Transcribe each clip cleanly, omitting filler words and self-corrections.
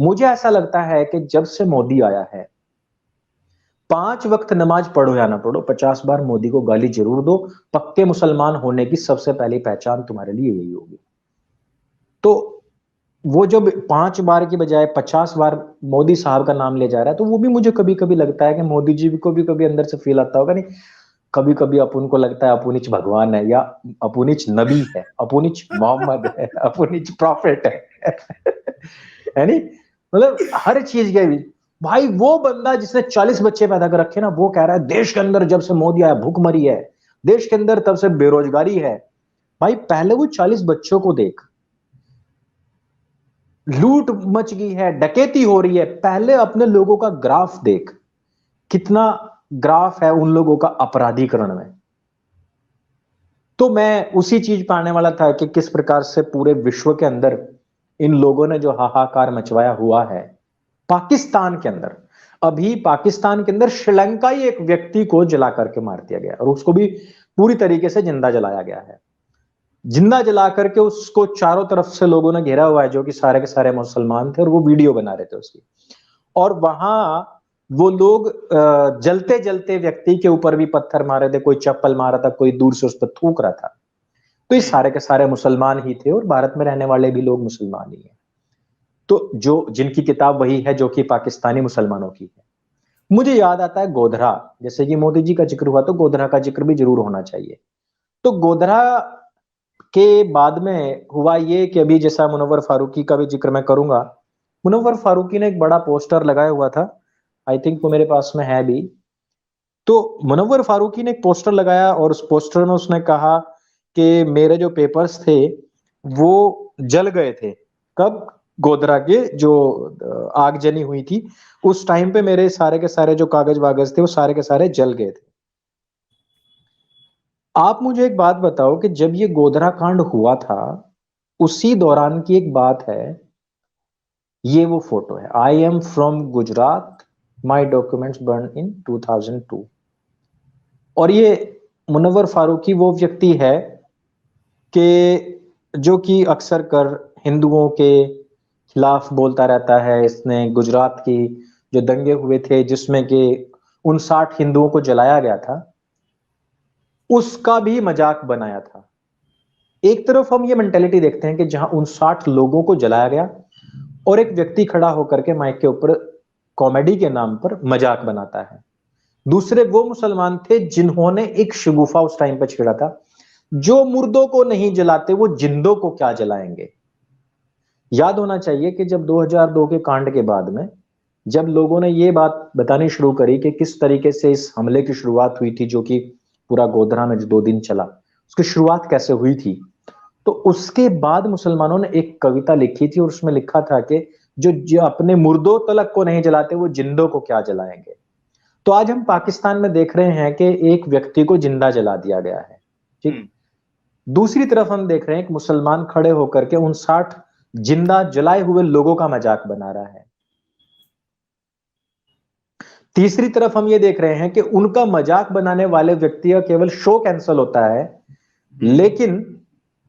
मुझे ऐसा लगता है कि जब से मोदी आया है, 5 वक्त नमाज पढ़ो या ना पढ़ो, 50 बार मोदी को गाली जरूर दो, पक्के मुसलमान होने की सबसे पहली पहचान तुम्हारे लिए यही होगी। तो वो जब 5 बार की बजाय 50 बार मोदी साहब का नाम ले जा रहा है, तो वो भी मुझे कभी कभी लगता है कि मोदी जी को भी कभी अंदर से फील आता होगा, नहीं कभी कभी अपुन को लगता है अपुनिच भगवान है, या अपुनिच नबी है, अपुनिच मोहम्मद है, अपुनिच प्रॉफिट है है नहीं? मतलब हर चीज के भी भाई, वो बंदा जिसने 40 बच्चे पैदा कर रखे ना, वो कह रहा है देश के अंदर जब से मोदी आया भूखमरी है, देश के अंदर तब से बेरोजगारी है। भाई पहले वो 40 बच्चों को देख, लूट मच गई है, डकैती हो रही है, पहले अपने लोगों का ग्राफ देख, कितना ग्राफ है उन लोगों का अपराधीकरण में। तो मैं उसी चीज पर आने वाला था कि किस प्रकार से पूरे विश्व के अंदर इन लोगों ने जो हाहाकार मचवाया हुआ है। पाकिस्तान के अंदर, अभी पाकिस्तान के अंदर श्रीलंकाई एक व्यक्ति को जला करके मार दिया गया, और उसको भी पूरी तरीके से जिंदा जलाया गया है। जिंदा जला करके उसको चारों तरफ से लोगों ने घेरा हुआ है, जो कि सारे के सारे मुसलमान थे, और वो वीडियो बना रहे थे उसकी। और वहां वो लोग जलते जलते व्यक्ति के ऊपर भी पत्थर मारे थे, कोई चप्पल मारा था, कोई दूर से उस पर थूक रहा था। तो ये सारे के सारे मुसलमान ही थे, और भारत में रहने वाले भी लोग मुसलमान ही हैं। तो जो जिनकी किताब वही है जो कि पाकिस्तानी मुसलमानों की है। मुझे याद आता है गोधरा, जैसे कि मोदी जी का जिक्र हुआ, तो गोधरा का जिक्र भी जरूर होना चाहिए। तो गोधरा के बाद में हुआ ये कि अभी जैसा मुनव्वर फारूकी का भी जिक्र मैं करूंगा। मुनव्वर फारूकी ने एक बड़ा पोस्टर लगाया हुआ था, आई थिंक वो मेरे पास में है भी। तो मुनव्वर फारूकी ने एक पोस्टर लगाया, और उस पोस्टर में उसने कहा कि मेरे जो पेपर्स थे वो जल गए थे। कब? गोधरा के जो आगजनी हुई थी, उस टाइम पे मेरे सारे के सारे जो कागज वागज थे वो सारे के सारे जल गए थे। आप मुझे एक बात बताओ कि जब ये गोधरा कांड हुआ था, उसी दौरान की एक बात है, ये वो फोटो है, I am from Gujarat, my documents burn in 2002। और ये मुनव्वर फारूकी वो व्यक्ति है कि जो कि अक्सर कर हिंदुओं के खिलाफ बोलता रहता है। इसने गुजरात की जो दंगे हुए थे जिसमें कि 59 हिंदुओं को जलाया गया था, उसका भी मजाक बनाया था। एक तरफ हम ये मेंटेलिटी देखते हैं कि जहां 59 लोगों को जलाया गया, और एक व्यक्ति खड़ा होकर के माइक के ऊपर कॉमेडी के नाम पर मजाक बनाता है। दूसरे वो मुसलमान थे जिन्होंने एक शगुफा उस टाइम पर छेड़ा था, जो मुर्दों को नहीं जलाते वो जिंदों को क्या जलाएंगे। याद होना चाहिए कि जब 2002 के कांड के बाद में जब लोगों ने ये बात बतानी शुरू करी कि किस तरीके से इस हमले की शुरुआत हुई थी, जो कि पूरा गोधरा में जो 2 दिन चला, उसकी शुरुआत कैसे हुई थी, तो उसके बाद मुसलमानों ने एक कविता लिखी थी, और उसमें लिखा था कि जो अपने मुर्दों तलक को नहीं जलाते वो जिंदों को क्या जलाएंगे। तो आज हम पाकिस्तान में देख रहे हैं कि एक व्यक्ति को जिंदा जला दिया गया है, ठीक। दूसरी तरफ हम देख रहे हैं कि मुसलमान खड़े होकर के 59 जिंदा जलाए हुए लोगों का मजाक बना रहा है। तीसरी तरफ हम ये देख रहे हैं कि उनका मजाक बनाने वाले व्यक्ति का केवल शो कैंसिल होता है, लेकिन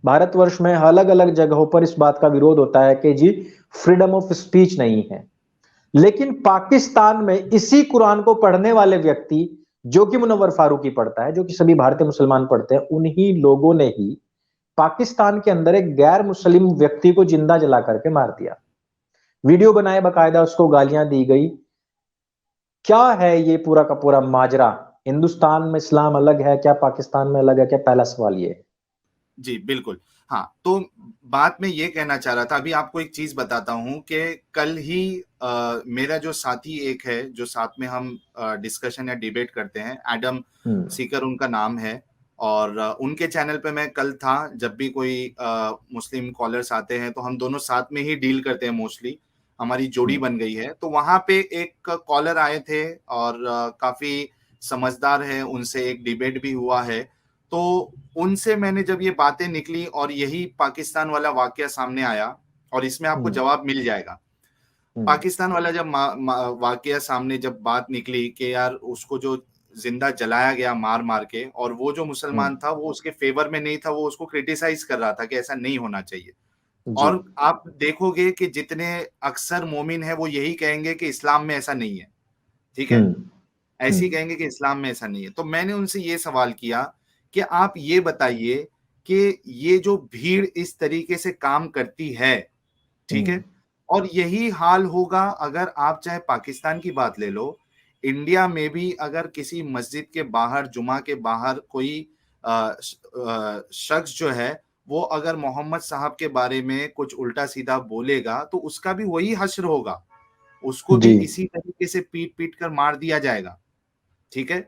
भारतवर्ष में अलग अलग जगहों पर इस बात का विरोध होता है कि जी फ्रीडम ऑफ स्पीच नहीं है। लेकिन पाकिस्तान में इसी कुरान को पढ़ने वाले व्यक्ति, जो कि मुनव्वर फारूकी पढ़ता है, जो कि सभी भारतीय मुसलमान पढ़ते हैं, उन्हीं लोगों ने ही पाकिस्तान के अंदर एक गैर मुस्लिम व्यक्ति को जिंदा जला करके मार दिया। वीडियो बनाए, बकायदा उसको गालियां दी गई। क्या है ये पूरा का पूरा माजरा? हिंदुस्तान में इस्लाम अलग है क्या, पाकिस्तान में अलग है क्या? पहला सवाल ये है। जी बिल्कुल। हाँ, तो बात मैं ये कहना चाह रहा था, अभी आपको एक चीज बताता हूँ कि कल ही मेरा जो साथी एक है, जो साथ में हम डिस्कशन या डिबेट करते हैं, एडम सीकर उनका नाम है, और उनके चैनल पे मैं कल था। जब भी कोई मुस्लिम कॉलर्स आते हैं तो हम दोनों साथ में ही डील करते हैं, मोस्टली हमारी जोड़ी बन गई है। तो वहां पे एक कॉलर आए थे और काफी समझदार है, उनसे एक डिबेट भी हुआ है। तो उनसे मैंने जब ये बातें निकली और यही पाकिस्तान वाला वाकया सामने आया, और इसमें आपको जवाब मिल जाएगा। पाकिस्तान वाला जब वाकया सामने, जब बात निकली कि यार उसको जो जिंदा जलाया गया मार मार के, और वो जो मुसलमान था वो उसके फेवर में नहीं था, वो उसको क्रिटिसाइज कर रहा था कि ऐसा नहीं होना चाहिए। जी। और आप देखोगे कि जितने अक्सर मोमिन है वो यही कहेंगे कि इस्लाम में ऐसा नहीं है, ठीक है, हम्म। ऐसे ही हम्म। कहेंगे कि इस्लाम में ऐसा नहीं है। तो मैंने उनसे ये सवाल किया कि आप ये बताइए कि ये जो भीड़ इस तरीके से काम करती है, ठीक हम्म। है, और यही हाल होगा अगर आप चाहे पाकिस्तान की बात ले लो, इंडिया में भी अगर किसी मस्जिद के बाहर, जुमा के बाहर कोई शख्स जो है वो अगर मोहम्मद साहब के बारे में कुछ उल्टा सीधा बोलेगा तो उसका भी वही हश्र होगा, उसको भी जी। इसी तरीके से पीट पीट कर मार दिया जाएगा, ठीक है,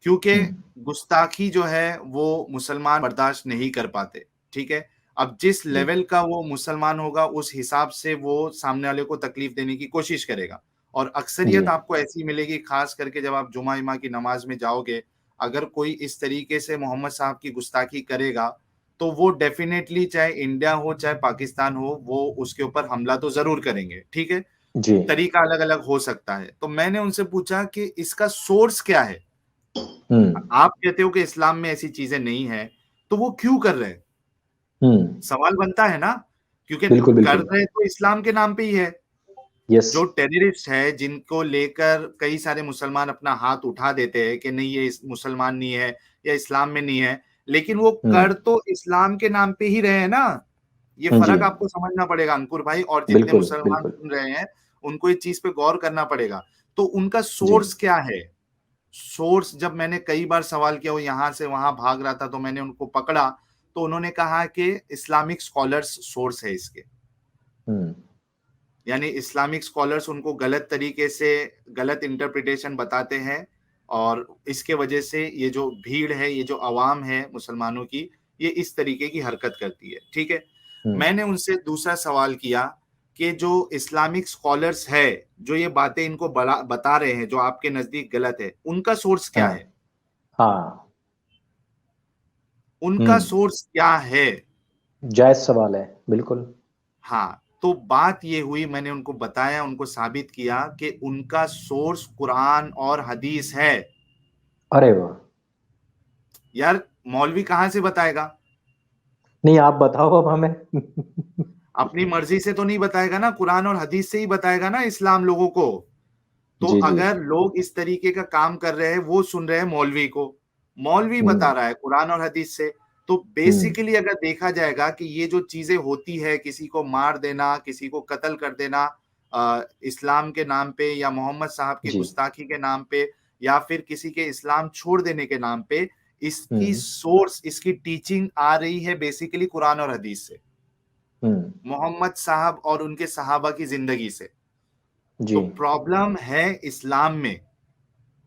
क्योंकि हम्म। गुस्ताखी जो है वो मुसलमान बर्दाश्त नहीं कर पाते, ठीक है। अब जिस जी। लेवल का वो मुसलमान होगा उस हिसाब से वो सामने वाले को तकलीफ देने की कोशिश करेगा, और जी। अक्सरियत आपको ऐसी मिलेगी, खास करके जब आप जुमा इमा की नमाज में जाओगे, अगर कोई इस तरीके से मोहम्मद साहब की गुस्ताखी करेगा तो वो डेफिनेटली चाहे इंडिया हो चाहे पाकिस्तान हो वो उसके ऊपर हमला तो जरूर करेंगे, ठीक है। जी। तरीका अलग अलग हो सकता है। तो मैंने उनसे पूछा कि इसका सोर्स क्या है, हम्म। आप कहते हो कि इस्लाम में ऐसी चीजें नहीं है, तो वो क्यों कर रहे हैं, हम्म। सवाल बनता है ना, क्योंकि बिल्कुल कर बिल्कुल। रहे तो इस्लाम के नाम पे ही है। यस। जो टेररिस्ट है जिनको लेकर कई सारे मुसलमान अपना हाथ उठा देते हैं कि नहीं ये मुसलमान नहीं है या इस्लाम में नहीं है, लेकिन वो कर हम्म। तो इस्लाम के नाम पे ही रहे हैं ना। ये जी। फर्क आपको समझना पड़ेगा अंकुर भाई, और जितने बिल्कुल मुसलमान बिल्कुल। सुन रहे हैं उनको इस चीज पे गौर करना पड़ेगा। तो उनका जी। सोर्स क्या है, सोर्स जब मैंने कई बार सवाल किया, वो यहां से वहां भाग रहा था, तो मैंने उनको पकड़ा, तो उन्होंने कहा कि इस्लामिक स्कॉलर्स सोर्स है इसके, हम्म। यानी इस्लामिक स्कॉलर्स उनको गलत तरीके से गलत इंटरप्रिटेशन बताते हैं, और इसके वजह से ये जो भीड़ है, ये जो अवाम है मुसलमानों की, ये इस तरीके की हरकत करती है, ठीक है। हम्म। मैंने उनसे दूसरा सवाल किया कि जो इस्लामिक स्कॉलर्स है, जो ये बातें इनको बता रहे हैं जो आपके नजदीक गलत है, उनका सोर्स क्या हाँ। है, हाँ। उनका हम्म। सोर्स क्या है। जायज सवाल है बिल्कुल। हाँ, तो बात ये हुई, मैंने उनको बताया, उनको साबित किया कि उनका सोर्स कुरान और हदीस है। अरे वाह। यार मौलवी कहाँ से बताएगा, नहीं, आप बताओ अब हमें। अपनी मर्जी से तो नहीं बताएगा ना, कुरान और हदीस से ही बताएगा ना इस्लाम लोगों को। तो जी जी। अगर लोग इस तरीके का काम कर रहे हैं, वो सुन रहे हैं मौलवी को, मौलवी बता हम्म। रहा है कुरान और हदीस से, तो हम्म। बेसिकली अगर देखा जाएगा कि ये जो चीजें होती है, किसी को मार देना, किसी को कत्ल कर देना इस्लाम के नाम पे, या मोहम्मद साहब की जी। गुस्ताखी के नाम पे, या फिर किसी के इस्लाम छोड़ देने के नाम पे, इसकी हम्म। सोर्स, इसकी टीचिंग आ रही है बेसिकली कुरान और हदीस से, हम्म। मोहम्मद साहब और उनके सहाबा की जिंदगी से। जी। तो प्रॉब्लम है इस्लाम में।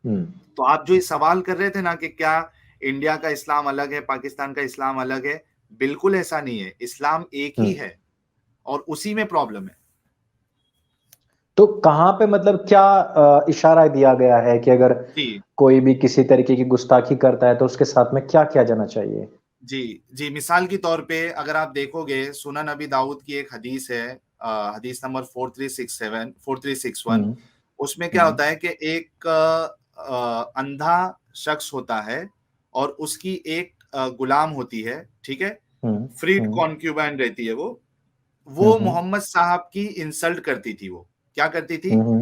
हम्म। तो आप जो ये सवाल कर रहे थे ना कि क्या इंडिया का इस्लाम अलग है, पाकिस्तान का इस्लाम अलग है, बिल्कुल ऐसा नहीं है, इस्लाम एक ही हम्म। है, और उसी में प्रॉब्लम है। तो कहाँ पे मतलब क्या इशारा दिया गया है कि अगर जी कोई भी किसी तरीके की गुस्ताखी करता है तो उसके साथ में क्या किया जाना चाहिए? जी जी, मिसाल के तौर पे अगर आप देखोगे, सुनन नबी दाऊद की एक हदीस है, हदीस नंबर 4367 4361, हम्म। उसमें क्या हम्म। होता है कि एक अंधा शख्स होता है और उसकी एक गुलाम होती है, ठीक है, हम्म। फ्रीड हम्म। कॉन्क्यूबाइन रहती है वो हम्म। मोहम्मद साहब की इंसल्ट करती थी, वो क्या करती थी, हम्म।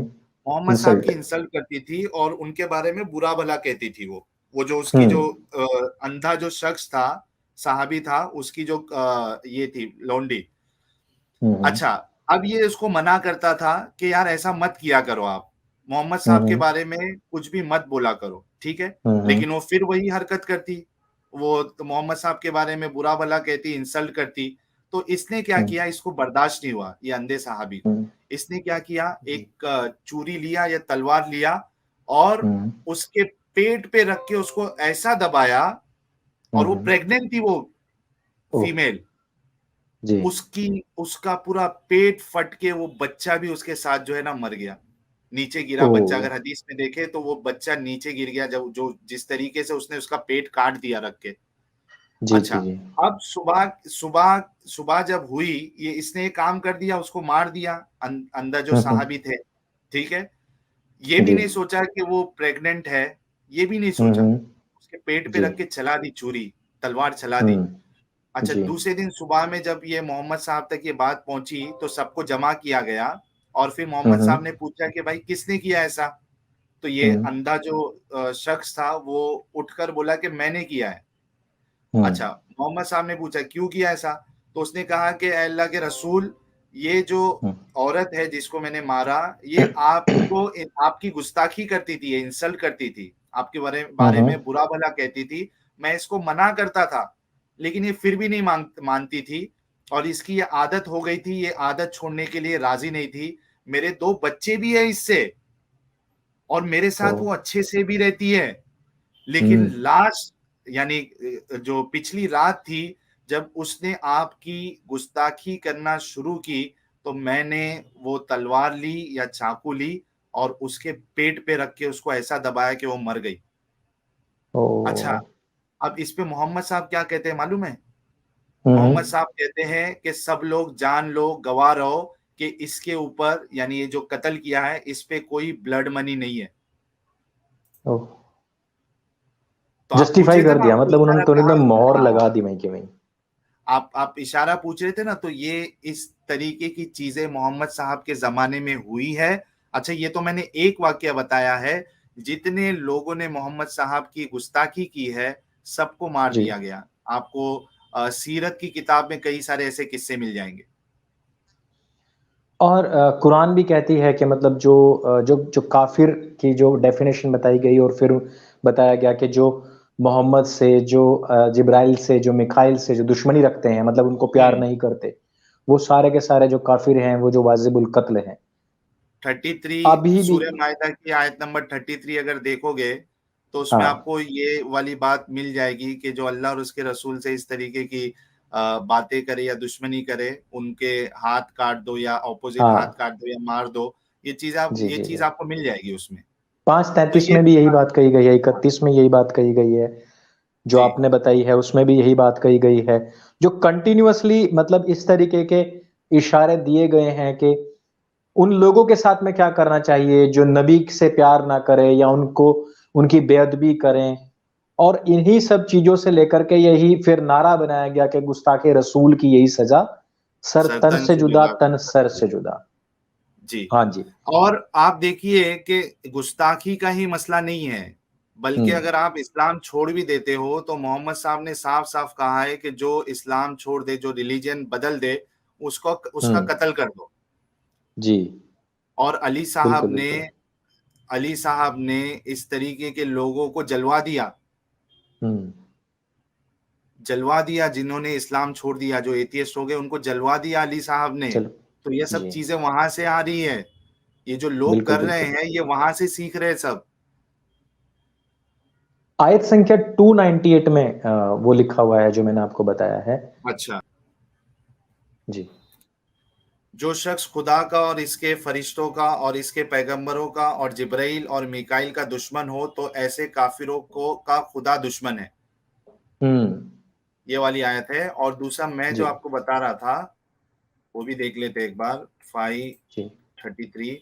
मोहम्मद साहब की इंसल्ट। इंसल्ट करती थी और उनके बारे में बुरा भला कहती थी। वो जो उसकी जो हम्म। अंधा जो शख्स था, साहबी था, उसकी जो ये थी लौंडी। हम्म। अच्छा, अब ये उसको मना करता था कि यार ऐसा मत किया करो, आप मोहम्मद साहब के हम्म। बारे में कुछ भी मत बोला करो, ठीक है, हम्म। लेकिन वो फिर वही हरकत करती, वो तो मोहम्मद साहब के बारे में बुरा भला कहती, इंसल्ट करती। तो इसने क्या हम्म। किया, इसको बर्दाश्त नहीं हुआ ये अंधे साहबी को, हम्म। इसने क्या किया, एक चूरी लिया या तलवार लिया और हम्म। उसके पेट पे रख के उसको ऐसा दबाया, और वो हम्म। प्रेग्नेंट थी वो ओह। फीमेल, जी। उसका पूरा पेट फट के वो बच्चा भी उसके साथ जो है ना मर गया, नीचे गिरा बच्चा। ओह। अगर हदीस में देखे तो वो बच्चा नीचे गिर गया, जब जो जिस तरीके से उसने उसका पेट काट दिया रख के। जी अच्छा, जी जी। अब सुबह सुबह सुबह जब हुई, ये इसने एक काम कर दिया, उसको मार दिया, अंदर जो हम्म। साहबी थे, ठीक है, ये भी जी। नहीं सोचा कि वो प्रेग्नेंट है, ये भी नहीं सोचा, हम्म। उसके पेट पे जी। रख के चला दी चूरी, तलवार चला दी। हम्म। अच्छा, जी। दूसरे दिन सुबह में जब ये मोहम्मद साहब तक ये बात पहुंची तो सबको जमा किया गया, और फिर मोहम्मद साहब ने हम्म। पूछा कि भाई किसने किया ऐसा। तो ये हम्म। अंधा जो शख्स था वो उठकर बोला कि मैंने किया है। हम्म। अच्छा, मोहम्मद साहब ने पूछा क्यों किया ऐसा, तो उसने कहा कि "ऐ अल्लाह के रसूल, ये जो हम्म। औरत है जिसको मैंने मारा, ये आपको आपकी गुस्ताखी करती थी, ये इंसल्ट करती थी, आपके बारे बारे हम्म। में बुरा भला कहती थी। मैं इसको मना करता था, लेकिन ये फिर भी नहीं मानती थी, और इसकी ये आदत हो गई थी, ये आदत छोड़ने के लिए राजी नहीं थी। मेरे 2 बच्चे भी हैं इससे, और मेरे ओ। साथ वो अच्छे से भी रहती है। लेकिन हम्म। लास्ट, यानी जो पिछली रात थी, जब उसने आपकी गुस्ताखी करना शुरू की, तो मैंने वो तलवार ली या चाकू ली और उसके पेट पे रख के उसको ऐसा दबाया कि वो मर गई। ओ। अच्छा, अब इस पे मोहम्मद साहब क्या कहते हैं मालूम है? मोहम्मद हम्म। साहब कहते हैं कि सब लोग जान लो, गवाह रहो कि इसके ऊपर, यानी ये जो कत्ल किया है, इस पे कोई ब्लड मनी नहीं है। ओ। तो आप पूछ जस्टिफाई रहे थे कर ना, दिया, आपको मतलब उन्होंने इशारा तो कहाँ, एकदम मोहर हाँ, लगा दी वहीं के वहीं। आप इशारा पूछ रहे थे ना, तो ये इस तरीके की चीजें मोहम्मद साहब के जमाने में हुई है। अच्छा, ये तो मैंने एक वाक्य बताया है, जितने लोगों ने मोहम्मद साहब की गुस्ताखी की है, सबको मार जी। दिया गया। आपको सीरत की किताब में कई सारे ऐसे किस्से मिल जाएंगे। और कुरान भी कहती है कि मतलब जो जो जो काफिर की जो डेफिनेशन बताई गई, और फिर बताया गया कि जो मोहम्मद से, जो जिब्राइल से, जो मिखाइल से जो दुश्मनी रखते हैं, मतलब उनको प्यार हम्म। नहीं करते, वो सारे के सारे जो काफिर हैं, वो जो वाजिबुल कत्ल हैं। 33 अभी भी। सूर्य मायदा की आयत नंबर 33 अगर देखोगे, तो उसमें हाँ। आपको ये वाली बात मिल जाएगी कि जो अल्लाह और उसके रसूल से इस तरीके की बातें करे या दुश्मनी करे, उनके हाथ काट दो या ऑपोजिट हाथ हाँ। काट दो या मार दो। जी ये जी चीज जी। आपको मिल जाएगी उसमें। पाँच तो तैंतीस ये, में भी यही बात कही गई है, 31 में यही बात कही गई है, जो जी, आपने बताई है उसमें भी यही बात कही गई है। जो कंटिन्यूअसली मतलब इस तरीके के इशारे दिए गए हैं कि उन लोगों के साथ में क्या करना चाहिए जो नबी से प्यार ना करे या उनको, उनकी बेअदबी करें। और इन्हीं सब चीजों से लेकर के यही फिर नारा बनाया गया कि गुस्ताखे रसूल की यही सजा, सर तन सरतन से से जुदा, जुदा तन कर सर सकती से है। जुदा। जी। हाँ जी। और आप देखिए कि गुस्ताखी का ही मसला नहीं है, बल्कि हम्म। अगर आप इस्लाम छोड़ भी देते हो, तो मोहम्मद साहब ने साफ साफ कहा है कि जो इस्लाम छोड़ दे, जो रिलीजन बदल दे, उसको उसका हम्म। कत्ल कर दो। जी। और बिल्कुल बिल्कुल। अली साहब ने इस तरीके के लोगों को जलवा दिया, हम्म। जिन्होंने इस्लाम छोड़ दिया, जो एथियस्ट हो गए, उनको जलवा दिया अली साहब ने। चलो। तो ये सब जी। चीजें वहां से आ रही है, ये जो लोग बिल्कुल कर रहे बिल्कुल। हैं ये वहां से सीख रहे हैं सब। आयत संख्या 298 में वो लिखा हुआ है जो मैंने आपको बताया है। अच्छा, जी। जो शख्स खुदा का और इसके फरिश्तों का और इसके पैगंबरों का और जिब्राइल और मीकाइल का दुश्मन हो, तो ऐसे काफिरों को का खुदा दुश्मन है। हम्म। ये वाली आयत है। और दूसरा मैं जो जी आपको बता रहा था, वो भी देख लेते एक बार, 5:33।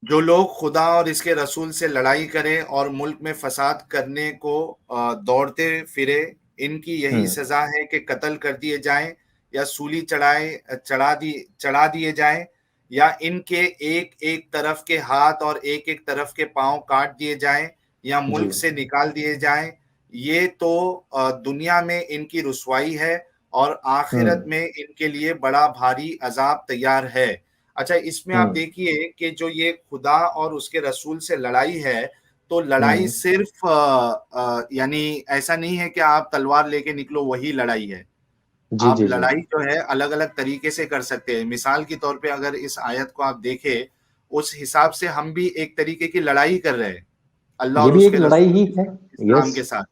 जो लोग खुदा और इसके रसूल से लड़ाई करें और मुल्क में फसाद करने को दौड़ते फिरे, इनकी यही हम्म। सजा है कि कत्ल कर दिए जाएं या सूली चढ़ा दिए जाएं, या इनके एक एक तरफ के हाथ और एक एक तरफ के पांव काट दिए जाएं या जी। मुल्क से निकाल दिए जाएं। ये तो दुनिया में इनकी रुसवाई है, और आखिरत हम्म। में इनके लिए बड़ा भारी अजाब तैयार है। अच्छा, इसमें आप हम्म। देखिए कि जो ये खुदा और उसके रसूल से लड़ाई है, तो लड़ाई हम्म। सिर्फ यानी ऐसा नहीं है कि आप तलवार लेके निकलो वही लड़ाई है। जी आप जी जी। लड़ाई जो है अलग अलग तरीके से कर सकते हैं। मिसाल के तौर पे अगर इस आयत को आप देखें, उस हिसाब से हम भी एक तरीके की लड़ाई कर रहे हैं अल्लाह ये और भी एक उसके लड़ाई रसूल ही है। इस्लाम यस। के साथ।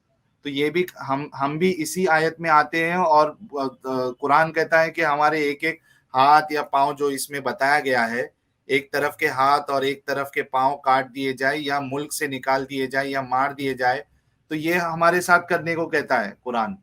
तो ये भी हम भी इसी आयत में आते हैं, और कुरान कहता है कि हमारे एक एक हाथ या पांव जो इसमें बताया गया है, एक तरफ के हाथ और एक तरफ के पांव काट दिए जाए या मुल्क से निकाल दिए जाए या मार दिए जाए। तो ये हमारे साथ करने को कहता है कुरान।